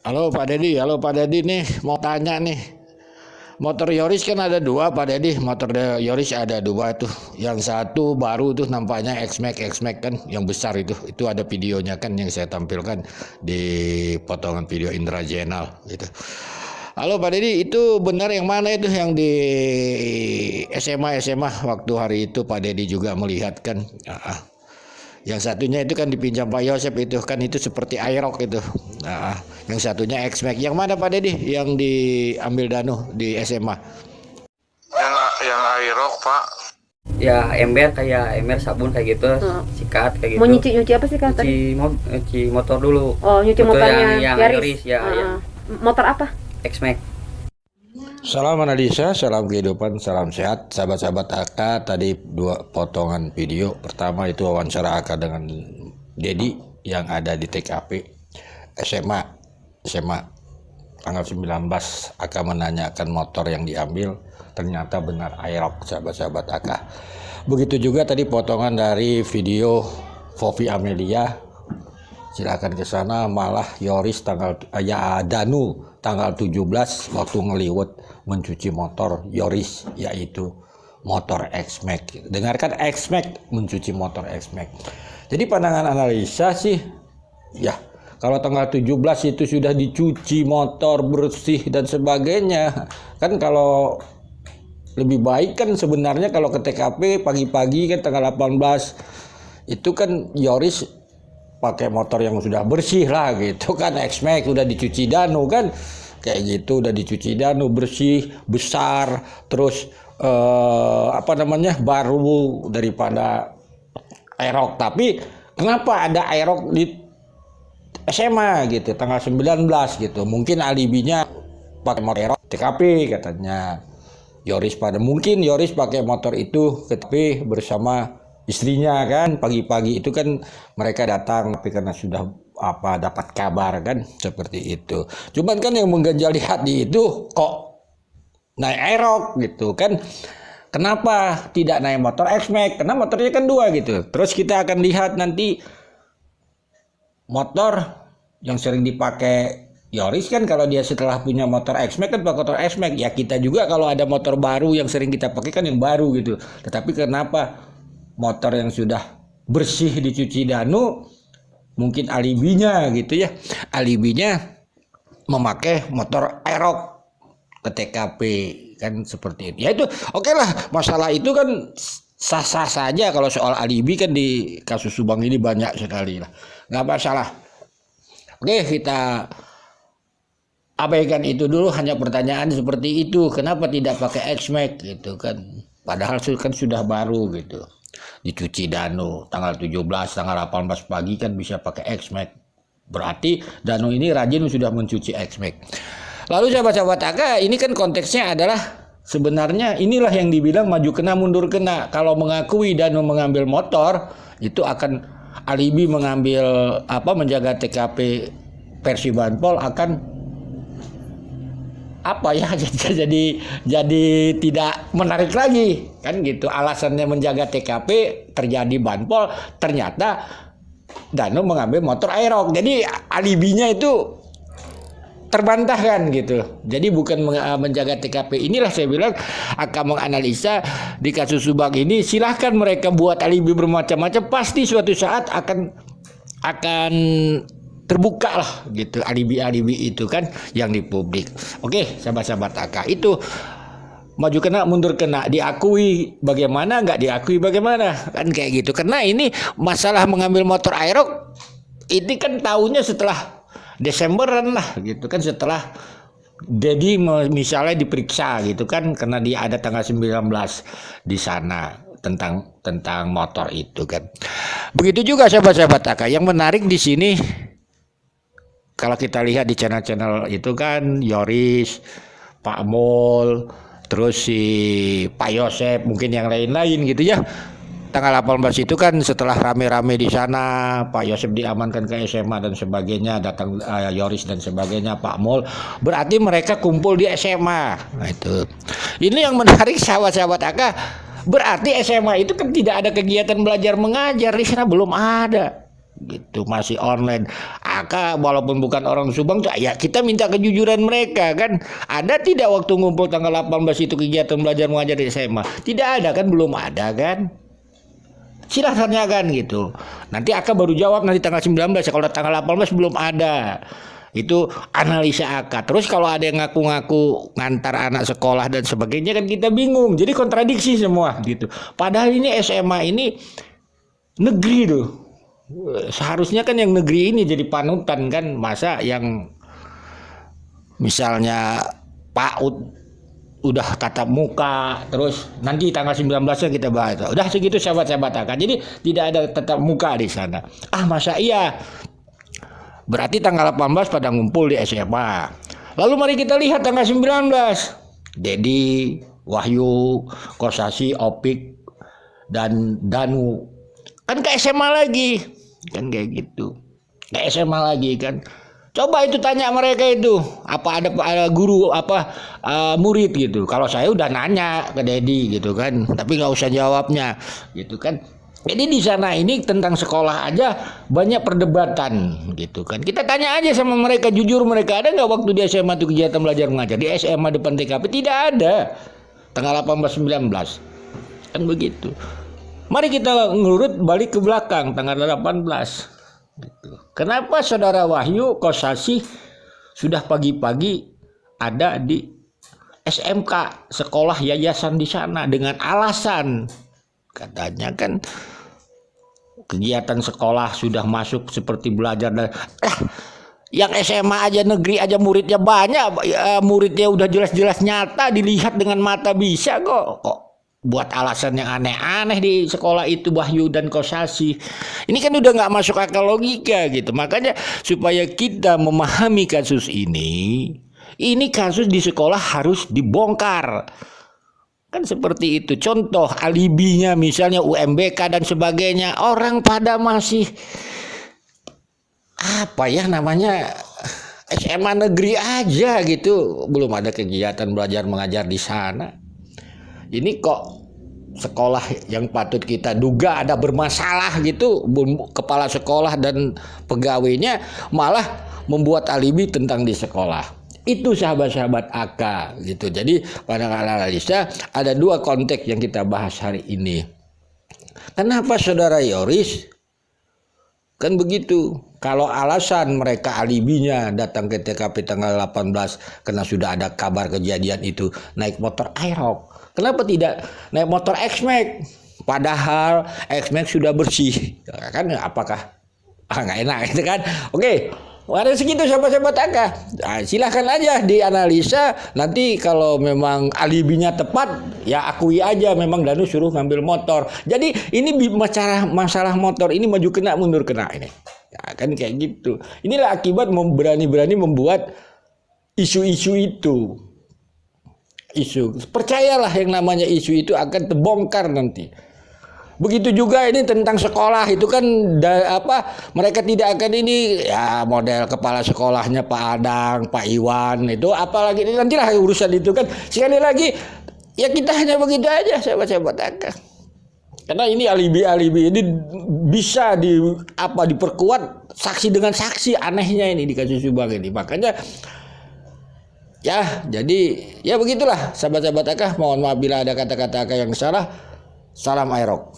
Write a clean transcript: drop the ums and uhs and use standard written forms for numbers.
Halo Pak Dedi nih, mau tanya nih. Motor Yoris kan ada dua Pak Dedi, motor Yoris ada dua tuh. Yang satu baru tuh nampaknya X-Max kan, yang besar itu ada videonya kan yang saya tampilkan di potongan video Indra Jenal gitu. Halo Pak Dedi, itu benar yang mana itu yang di SMA waktu hari itu Pak Dedi juga melihat kan? Yang satunya itu kan dipinjam Pak Yosep itu kan itu seperti Aerox itu. Yang satunya X-Max. Yang mana Pak Dedi? Yang diambil Danu di SMA. Yang Aerox Pak. Ya ember kayak ember sabun kayak gitu, sikat kayak gitu. Mau nyuci apa sih Kak tadi? Nyuci motor dulu. Nyuci motornya yang Yaris. ya, ya. Motor apa? X-Max. Salam analisa, salam kehidupan, salam sehat, sahabat-sahabat AK. Tadi dua potongan video. Pertama itu wawancara AK dengan Dedi yang ada di TKP SMA tanggal 19. AK menanyakan motor yang diambil, ternyata benar Aerox, sahabat-sahabat AK. Begitu juga tadi potongan dari video Vovi Amelia. Silakan ke sana, malah Yoris Danu tanggal 17 waktu ngeliwet mencuci motor Yoris, yaitu motor X-Max. Dengarkan, X-Max mencuci motor X-Max. Jadi pandangan analisa sih ya, kalau tanggal 17 itu sudah dicuci motor bersih dan sebagainya, kan kalau lebih baik kan sebenarnya kalau ke TKP pagi-pagi kan tanggal 18 itu kan Yoris pakai motor yang sudah bersih lah gitu kan. X-Max udah dicuci Danu kan kayak gitu, udah dicuci Danu bersih, besar, terus baru daripada Aerox. Tapi kenapa ada Aerox di SMA gitu tanggal 19 gitu? Mungkin alibinya pakai motor Aerox TKP katanya. Yoris pakai motor itu ke TKP bersama istrinya kan. Pagi-pagi itu kan mereka datang, tapi karena sudah dapat kabar kan seperti itu. Cuman kan yang mengganjali hati itu kok naik Aerox gitu kan. Kenapa tidak naik motor X-Max? Karena motornya kan dua gitu. Terus kita akan lihat nanti motor yang sering dipakai Yoris kan, kalau dia setelah punya motor X-Max kan pakai motor X-Max. Ya kita juga kalau ada motor baru yang sering kita pakai kan yang baru gitu. Tetapi kenapa motor yang sudah bersih dicuci Danu, mungkin alibinya gitu ya, alibinya memakai motor Aerox ke TKP kan seperti itu. Ya itu oke lah, masalah itu kan sah-sah saja. Kalau soal alibi kan di kasus Subang ini banyak sekali lah, nggak masalah. Oke, kita abaikan itu dulu. Hanya pertanyaan seperti itu, kenapa tidak pakai X-Max gitu kan, padahal kan sudah baru gitu, dicuci Danu tanggal 17, tanggal 18 pagi kan bisa pakai X-Max. Berarti Danu ini rajin sudah mencuci X-Max. Lalu sahabat-sahabat AK, ini kan konteksnya adalah sebenarnya inilah yang dibilang maju kena mundur kena. Kalau mengakui Danu mengambil motor, itu akan alibi mengambil menjaga TKP versi Banpol akan jadi tidak menarik lagi kan gitu. Alasannya menjaga TKP terjadi Banpol, ternyata Danu mengambil motor Aerox. Jadi alibinya itu terbantahkan gitu. Jadi bukan menjaga TKP. Inilah saya bilang akan menganalisa di kasus Subang ini. Silahkan mereka buat alibi bermacam-macam, pasti suatu saat akan terbuka lah gitu alibi-alibi itu kan yang di publik. Oke, sahabat-sahabat AK, itu maju kena mundur kena, diakui bagaimana, nggak diakui bagaimana kan kayak gitu. Karena ini masalah mengambil motor Aerox ini kan tahunnya setelah Desemberan lah gitu kan, setelah Dedi misalnya diperiksa gitu kan, karena dia ada tanggal 19 di sana tentang motor itu kan. Begitu juga sahabat-sahabat AK. Yang menarik di sini kalau kita lihat di channel-channel itu kan, Yoris, Pak Mul, terus si Pak Yosep, mungkin yang lain-lain gitu ya. Tanggal 18 itu kan setelah rame-rame di sana, Pak Yosep diamankan ke SMA dan sebagainya, datang Yoris dan sebagainya, Pak Mul. Berarti mereka kumpul di SMA. Nah itu. Ini yang menarik sahabat-sahabat AK. Berarti SMA itu kan tidak ada kegiatan belajar mengajar di sana, belum ada. gitu, masih online. Aka walaupun bukan orang Subang, ya kita minta kejujuran mereka kan. Ada tidak waktu ngumpul tanggal 18 itu kegiatan belajar mengajar di SMA? Tidak ada kan, belum ada kan. Silahkan tanyakan gitu. Nanti Aka baru jawab nanti tanggal 19 ya, kalau tanggal 18 belum ada. Itu analisa Aka. Terus kalau ada yang ngaku-ngaku ngantar anak sekolah dan sebagainya kan kita bingung. Jadi kontradiksi semua gitu. Padahal ini SMA ini negeri tuh. Seharusnya kan yang negeri ini jadi panutan kan. Masa yang misalnya PAUD udah tatap muka, terus nanti tanggal 19-nya kita bahas. Udah segitu sahabat-sahabat Aka. Jadi tidak ada tatap muka di sana. Masa iya? Berarti tanggal 18 pada ngumpul di SMA. Lalu mari kita lihat tanggal 19. Dedi, Wahyu, Kosasi, Opik, dan Danu. Kan ke SMA lagi. Kan kayak gitu. Ke SMA lagi kan. Coba itu tanya mereka itu. Apa ada guru, murid gitu. Kalau saya udah nanya ke Dedi gitu kan. Tapi nggak usah jawabnya gitu kan. Jadi di sana ini tentang sekolah aja banyak perdebatan gitu kan. Kita tanya aja sama mereka, jujur mereka ada nggak waktu di SMA itu kegiatan belajar mengajar? Di SMA depan TKP tidak ada. Tanggal 18-19 kan begitu. Mari kita ngurut balik ke belakang tanggal 18 gitu. Kenapa saudara Wahyu Kosasi sudah pagi-pagi ada di SMK, sekolah yayasan di sana, dengan alasan katanya kan kegiatan sekolah sudah masuk seperti belajar dan yang SMA aja negeri aja muridnya banyak, muridnya udah jelas-jelas nyata dilihat dengan mata bisa kok buat alasan yang aneh-aneh di sekolah itu Wahyu dan Kosasi. Ini kan udah nggak masuk akal logika gitu. Makanya supaya kita memahami kasus ini kasus di sekolah harus dibongkar. Kan seperti itu. Contoh alibinya misalnya UMBK dan sebagainya. Orang pada masih SMA negeri aja gitu. Belum ada kegiatan belajar mengajar di sana. Ini kok sekolah yang patut kita duga ada bermasalah gitu. Kepala sekolah dan pegawainya malah membuat alibi tentang di sekolah. Itu sahabat-sahabat Aka gitu. Jadi pada analisa ada dua konteks yang kita bahas hari ini. Kenapa saudara Yoris? Kan begitu. Kalau alasan mereka alibinya datang ke TKP tanggal 18 karena sudah ada kabar kejadian itu naik motor Aerox. Kenapa tidak naik motor X-Max? Padahal X-Max sudah bersih. Kan apakah nggak enak gitu kan? Oke. Ada segitu sahabat-sahabat Aka. Silahkan aja dianalisa. Nanti kalau memang alibinya tepat, ya akui aja memang Danu suruh ngambil motor. Jadi ini masalah motor ini maju kena mundur kena ini. Ya, kan kayak gitu. Inilah akibat berani-berani membuat isu-isu itu. Percayalah yang namanya isu itu akan terbongkar nanti. Begitu juga ini tentang sekolah itu kan mereka tidak akan ini ya model kepala sekolahnya Pak Adang, Pak Iwan itu apalagi nantilah urusan itu kan. Sekali lagi ya kita hanya begitu aja sahabat-sahabat Aka. Karena ini alibi-alibi ini bisa diperkuat saksi dengan saksi, anehnya ini di kasus Subang ini. Makanya ya jadi ya begitulah sahabat-sahabat Aka. Mohon maaf bila ada kata-kata Aka yang salah. Salam Aerox.